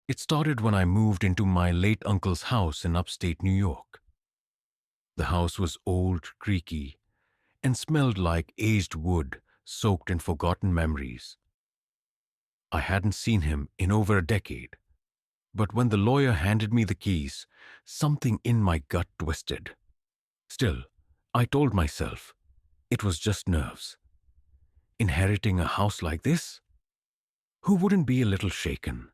It started when I moved into my late uncle's house in upstate New York. The house was old, creaky, and smelled like aged wood soaked in forgotten memories. I hadn't seen him in over a decade, but when the lawyer handed me the keys, something in my gut twisted. Still, I told myself it was just nerves. Inheriting a house like this? Who wouldn't be a little shaken?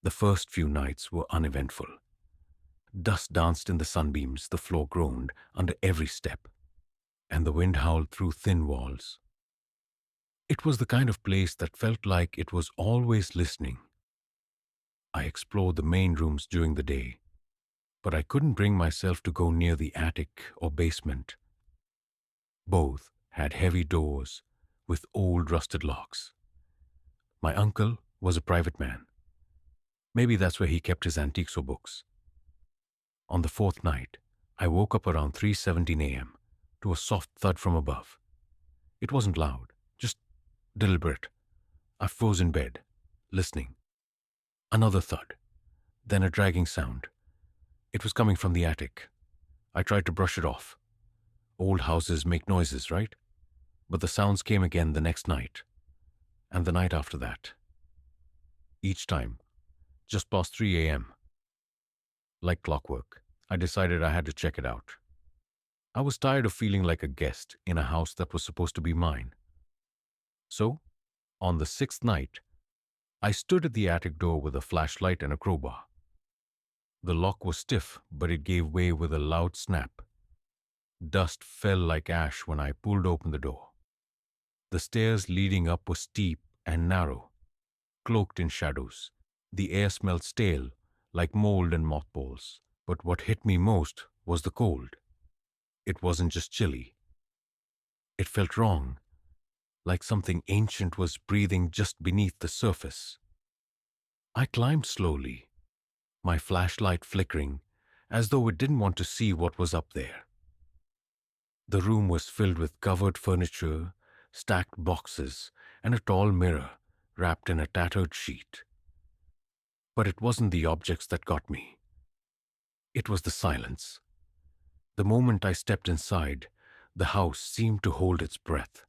The first few nights were uneventful. Dust danced in the sunbeams, the floor groaned under every step, and the wind howled through thin walls. It was the kind of place that felt like it was always listening. I explored the main rooms during the day, but I couldn't bring myself to go near the attic or basement. Both had heavy doors with old rusted locks. My uncle was a private man. Maybe that's where he kept his antiques or books. On the fourth night, I woke up around 3:17 a.m. to a soft thud from above. It wasn't loud, just deliberate. I froze in bed, listening. Another thud, then a dragging sound. It was coming from the attic. I tried to brush it off. Old houses make noises, right? But the sounds came again the next night, and the night after that. Each time, just past 3 a.m. Like clockwork, I decided I had to check it out. I was tired of feeling like a guest in a house that was supposed to be mine. So, on the sixth night, I stood at the attic door with a flashlight and a crowbar. The lock was stiff, but it gave way with a loud snap. Dust fell like ash when I pulled open the door. The stairs leading up were steep and narrow, cloaked in shadows. The air smelled stale, like mold and mothballs. But what hit me most was the cold. It wasn't just chilly. It felt wrong, like something ancient was breathing just beneath the surface. I climbed slowly, my flashlight flickering, as though it didn't want to see what was up there. The room was filled with covered furniture, stacked boxes, and a tall mirror wrapped in a tattered sheet. But it wasn't the objects that got me. It was the silence. The moment I stepped inside, the house seemed to hold its breath.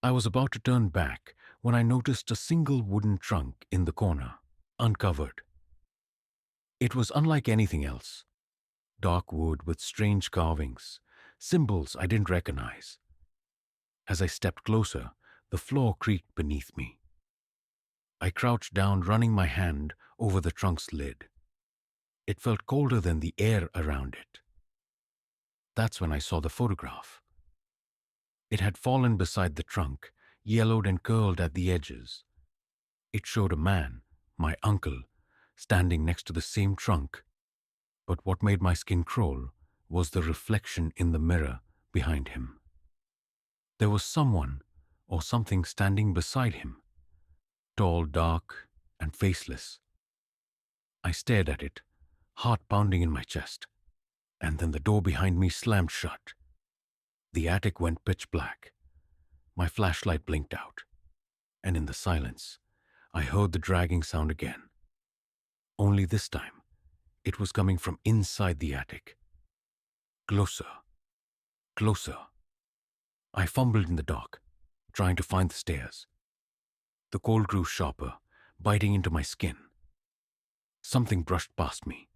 I was about to turn back when I noticed a single wooden trunk in the corner, uncovered. It was unlike anything else. Dark wood with strange carvings, symbols I didn't recognize. As I stepped closer, the floor creaked beneath me. I crouched down, running my hand over the trunk's lid. It felt colder than the air around it. That's when I saw the photograph. It had fallen beside the trunk, yellowed and curled at the edges. It showed a man, my uncle, standing next to the same trunk. But what made my skin crawl was the reflection in the mirror behind him. There was someone or something standing beside him, tall, dark, and faceless. I stared at it, heart pounding in my chest, and then the door behind me slammed shut. The attic went pitch black. My flashlight blinked out, and in the silence, I heard the dragging sound again. Only this time, it was coming from inside the attic. Closer, closer. I fumbled in the dark, trying to find the stairs. The cold grew sharper, biting into my skin. Something brushed past me.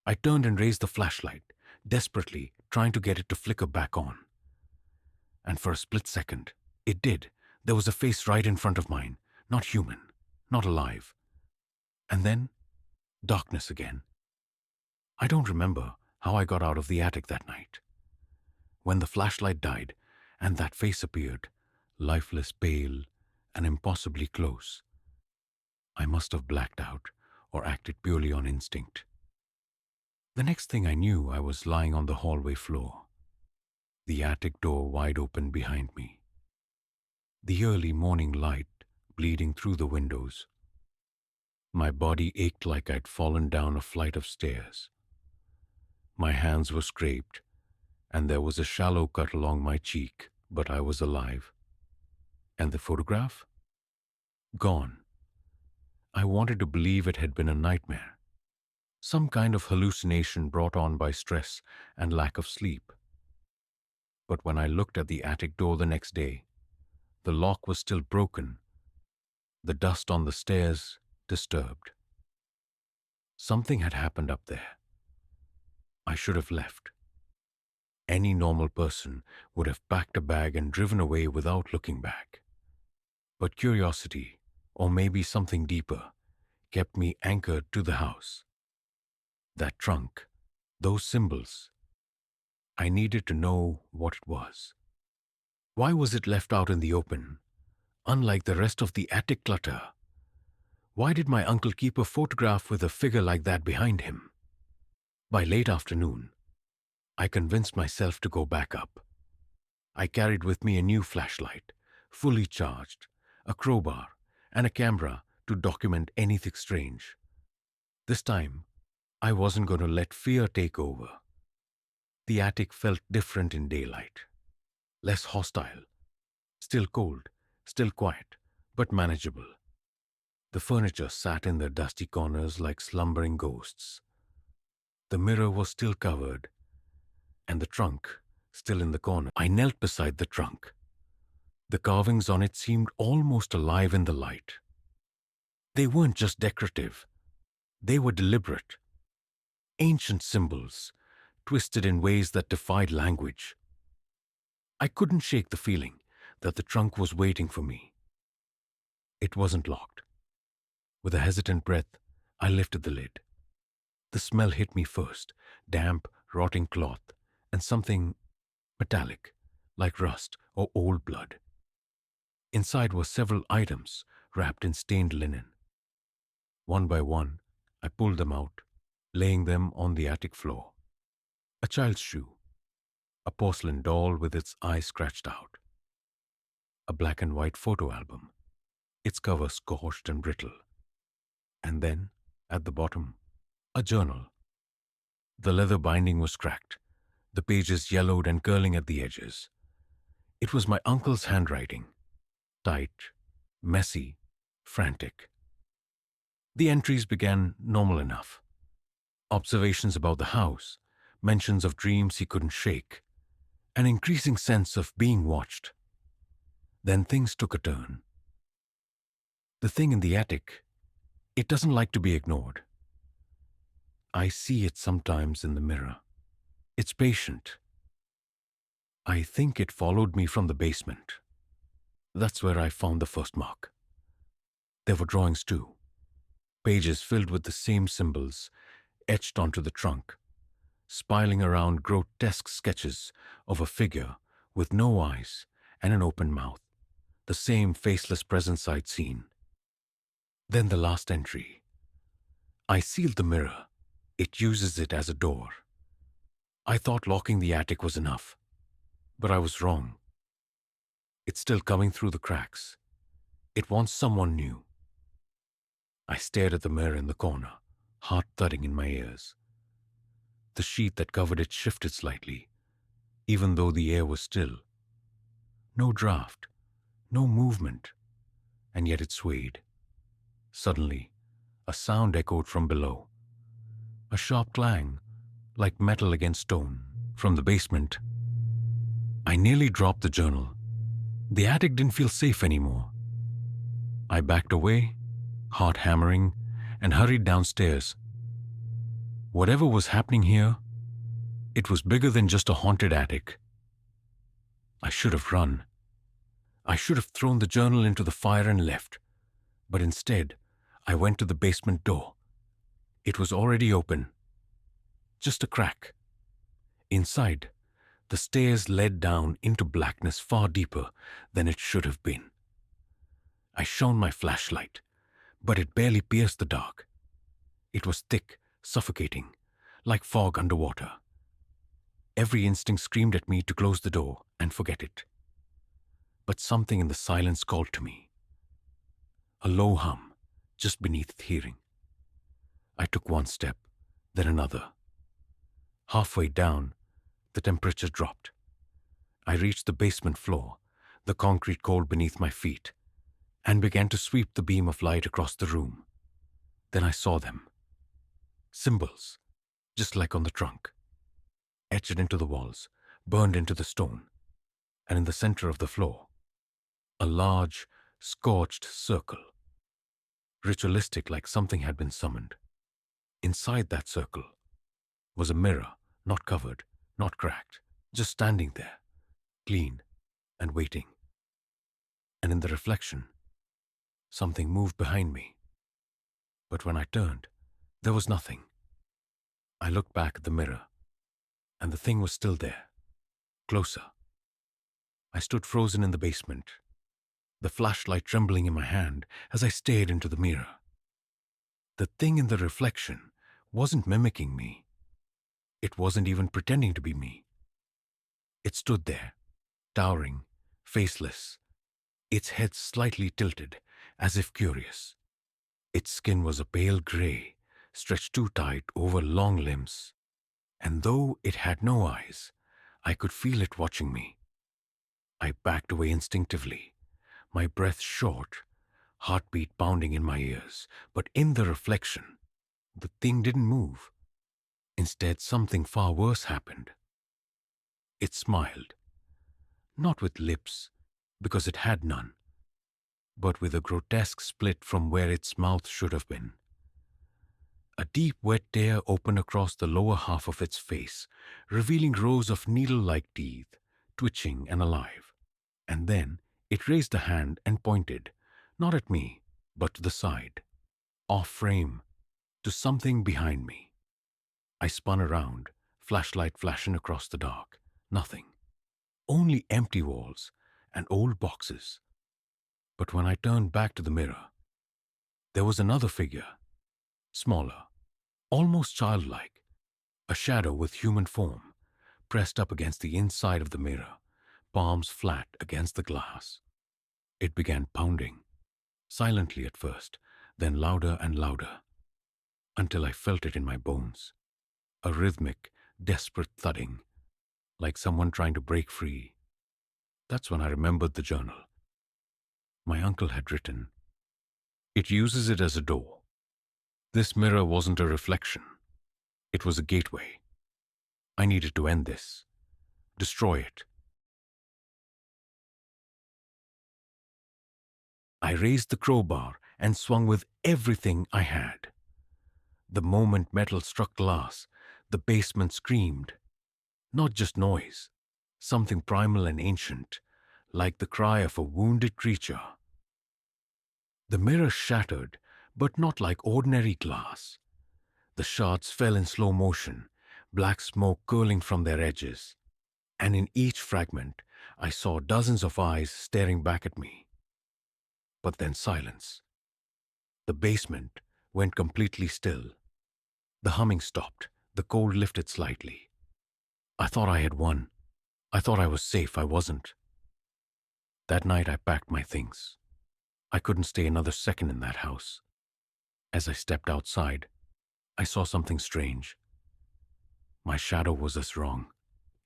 I turned and raised the flashlight, desperately trying to get it to flicker back on. And for a split second, it did. There was a face right in front of mine, not human, not alive. And then, darkness again. I don't remember how I got out of the attic that night. When the flashlight died and that face appeared, lifeless, pale, and impossibly close, I must have blacked out or acted purely on instinct. The next thing I knew, I was lying on the hallway floor, the attic door wide open behind me, the early morning light bleeding through the windows. My body ached like I'd fallen down a flight of stairs. My hands were scraped, and there was a shallow cut along my cheek, but I was alive. And the photograph? Gone. I wanted to believe it had been a nightmare, some kind of hallucination brought on by stress and lack of sleep. But when I looked at the attic door the next day, the lock was still broken, the dust on the stairs disturbed. Something had happened up there. I should have left. Any normal person would have packed a bag and driven away without looking back. But curiosity, or maybe something deeper, kept me anchored to the house. That trunk, those symbols. I needed to know what it was. Why was it left out in the open, unlike the rest of the attic clutter? Why did my uncle keep a photograph with a figure like that behind him? By late afternoon, I convinced myself to go back up. I carried with me a new flashlight, fully charged, a crowbar, and a camera to document anything strange. This time, I wasn't going to let fear take over. The attic felt different in daylight. Less hostile. Still cold, still quiet, but manageable. The furniture sat in their dusty corners like slumbering ghosts. The mirror was still covered, and the trunk still in the corner. I knelt beside the trunk. The carvings on it seemed almost alive in the light. They weren't just decorative. They were deliberate. Ancient symbols, twisted in ways that defied language. I couldn't shake the feeling that the trunk was waiting for me. It wasn't locked. With a hesitant breath, I lifted the lid. The smell hit me first, damp, rotting cloth, and something metallic, like rust or old blood. Inside were several items wrapped in stained linen. One by one, I pulled them out, laying them on the attic floor. A child's shoe, a porcelain doll with its eye scratched out, a black and white photo album, its cover scorched and brittle. And then, at the bottom, a journal. The leather binding was cracked, the pages yellowed and curling at the edges. It was my uncle's handwriting, tight, messy, frantic. The entries began normal enough. Observations about the house, mentions of dreams he couldn't shake, an increasing sense of being watched. Then things took a turn. The thing in the attic, it doesn't like to be ignored. I see it sometimes in the mirror. It's patient. I think it followed me from the basement. That's where I found the first mark. There were drawings too. Pages filled with the same symbols, etched onto the trunk, spiraling around grotesque sketches of a figure with no eyes and an open mouth, the same faceless presence I'd seen. Then the last entry. I sealed the mirror. It uses it as a door. I thought locking the attic was enough, but I was wrong. It's still coming through the cracks. It wants someone new. I stared at the mirror in the corner, heart thudding in my ears. The sheet that covered it shifted slightly, even though the air was still. No draft, no movement, and yet it swayed. Suddenly, a sound echoed from below. A sharp clang, like metal against stone, from the basement. I nearly dropped the journal. The attic didn't feel safe anymore. I backed away, heart hammering, and hurried downstairs. Whatever was happening here, it was bigger than just a haunted attic. I should have run. I should have thrown the journal into the fire and left. But instead, I went to the basement door. It was already open. Just a crack. Inside, the stairs led down into blackness far deeper than it should have been. I shone my flashlight, but it barely pierced the dark. It was thick, suffocating, like fog underwater. Every instinct screamed at me to close the door and forget it. But something in the silence called to me. A low hum, just beneath hearing. I took one step, then another. Halfway down, the temperature dropped. I reached the basement floor, the concrete cold beneath my feet, and began to sweep the beam of light across the room. Then I saw them. Symbols, just like on the trunk, etched into the walls, burned into the stone, and in the center of the floor, a large, scorched circle, ritualistic like something had been summoned. Inside that circle was a mirror, not covered, not cracked, just standing there, clean and waiting. And in the reflection, something moved behind me. But when I turned, there was nothing. I looked back at the mirror, and the thing was still there, closer. I stood frozen in the basement, the flashlight trembling in my hand as I stared into the mirror. The thing in the reflection wasn't mimicking me. It wasn't even pretending to be me. It stood there, towering, faceless, its head slightly tilted, as if curious. Its skin was a pale gray, stretched too tight over long limbs, and though it had no eyes, I could feel it watching me. I backed away instinctively, my breath short, heartbeat pounding in my ears, but in the reflection, the thing didn't move. Instead, something far worse happened. It smiled, not with lips, because it had none, but with a grotesque split from where its mouth should have been. A deep, wet tear opened across the lower half of its face, revealing rows of needle-like teeth, twitching and alive. And then it raised a hand and pointed, not at me, but to the side, off-frame, to something behind me. I spun around, flashlight flashing across the dark. Nothing. Only empty walls and old boxes. But when I turned back to the mirror, there was another figure, smaller, almost childlike, a shadow with human form, pressed up against the inside of the mirror, palms flat against the glass. It began pounding, silently at first, then louder and louder, until I felt it in my bones, a rhythmic, desperate thudding, like someone trying to break free. That's when I remembered the journal. My uncle had written, "It uses it as a door. This mirror wasn't a reflection. It was a gateway. I needed to end this. Destroy it." I raised the crowbar and swung with everything I had. The moment metal struck glass, the basement screamed. Not just noise, something primal and ancient, like the cry of a wounded creature. The mirror shattered, but not like ordinary glass. The shards fell in slow motion, black smoke curling from their edges, and in each fragment I saw dozens of eyes staring back at me. But then silence. The basement went completely still. The humming stopped, the cold lifted slightly. I thought I had won. I thought I was safe. I wasn't. That night I packed my things. I couldn't stay another second in that house. As I stepped outside, I saw something strange. My shadow was as wrong.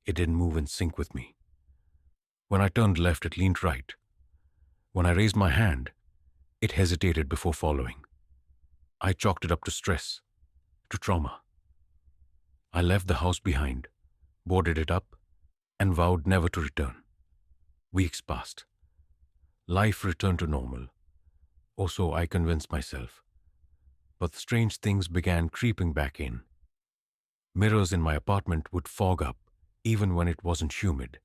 It didn't move in sync with me. When I turned left, it leaned right. When I raised my hand, it hesitated before following. I chalked it up to stress, to trauma. I left the house behind, boarded it up, and vowed never to return. Weeks passed. Life returned to normal, or so I convinced myself. But strange things began creeping back in. Mirrors in my apartment would fog up, even when it wasn't humid.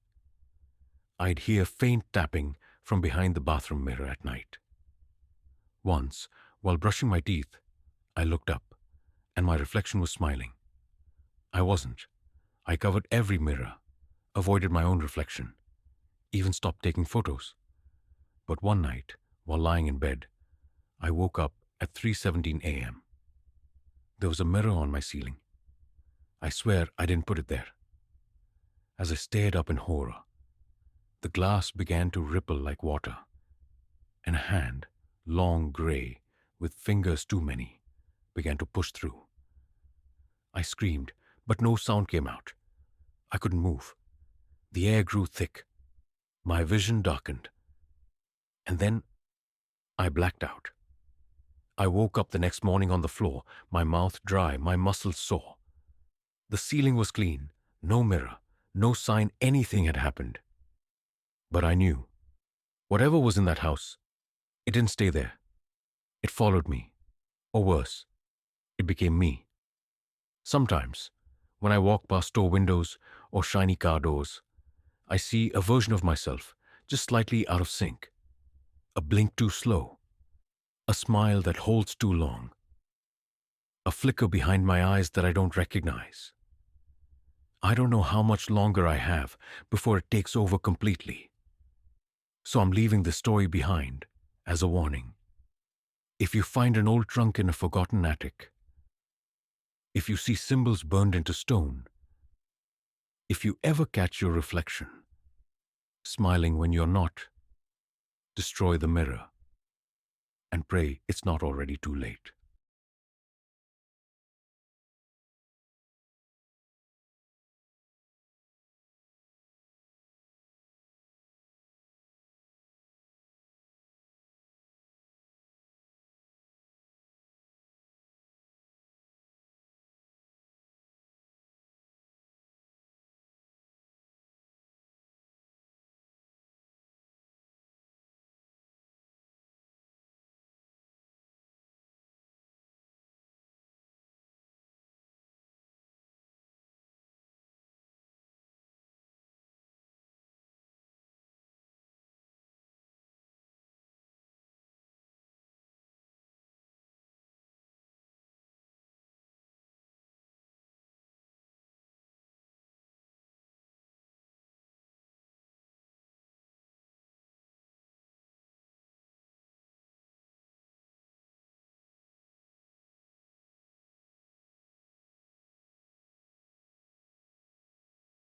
I'd hear faint tapping from behind the bathroom mirror at night. Once, while brushing my teeth, I looked up, and my reflection was smiling. I wasn't. I covered every mirror, avoided my own reflection, even stopped taking photos. But one night, while lying in bed, I woke up at 3:17 a.m. There was a mirror on my ceiling. I swear I didn't put it there. As I stared up in horror, the glass began to ripple like water, and a hand, long gray, with fingers too many, began to push through. I screamed, but no sound came out. I couldn't move. The air grew thick. My vision darkened. And then I blacked out. I woke up the next morning on the floor, my mouth dry, my muscles sore. The ceiling was clean, no mirror, no sign anything had happened. But I knew, whatever was in that house, it didn't stay there. It followed me. Or worse, it became me. Sometimes, when I walk past store windows or shiny car doors, I see a version of myself, just slightly out of sync. A blink too slow. A smile that holds too long. A flicker behind my eyes that I don't recognize. I don't know how much longer I have before it takes over completely. So I'm leaving this story behind as a warning. If you find an old trunk in a forgotten attic, if you see symbols burned into stone, if you ever catch your reflection, smiling when you're not, destroy the mirror and pray it's not already too late.